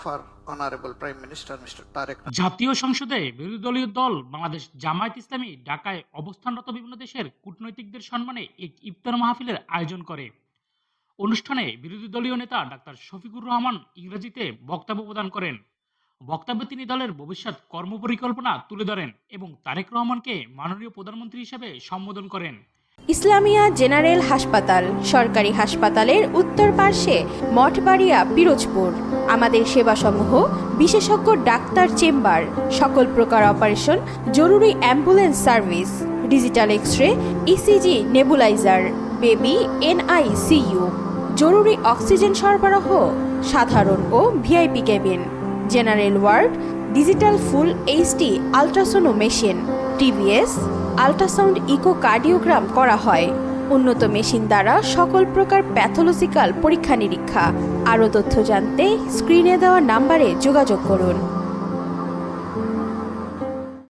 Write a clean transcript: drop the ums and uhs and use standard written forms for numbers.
our Honorable Prime Minister, Mr. Tarek. জাতীয় সংসদে বিরোধী দলীয় দল বাংলাদেশ জামায়াত ইসলামী ঢাকায় অবস্থানরত বিভিন্ন দেশের কূটনৈতিকদের সম্মানে এক ইফতার মাহফিলের আয়োজন করে। অনুষ্ঠানে বিরোধী দলীয় নেতা ডাক্তার শফিকুর রহমান ইংরেজিতে বক্তব্য প্রদান করেন। বক্তব্যে তিনি দলের ভবিষ্যৎ কর্মপরিকল্পনা তুলে ধরেন এবং তারেক রহমানকে মাননীয় প্রধানমন্ত্রী হিসেবে সম্বোধন করেন। ইসলামিয়া জেনারেল হাসপাতাল, সরকারি হাসপাতালের উত্তর পার্শ্বে মঠবাড়িয়া, পিরোজপুর। আমাদের সেবাসমূহ: বিশেষজ্ঞ ডাক্তার চেম্বার, সকল প্রকার অপারেশন, জরুরি ambulance service, digital x-ray, ECG, nebuliser, baby NICU, জরুরি অক্সিজেন সরবরাহ, সাধারণ ও VIP cabin, general ward, digital full HD ultrasono machine, TVS ultrasound echocardiogram করা হয়। উন্নত মেশিন দ্বারা সকল প্রকার প্যাথোলজিক্যাল পরীক্ষা নিরীক্ষা। আরও তথ্য জানতে স্ক্রিনে দেওয়া নাম্বারে যোগাযোগ করুন।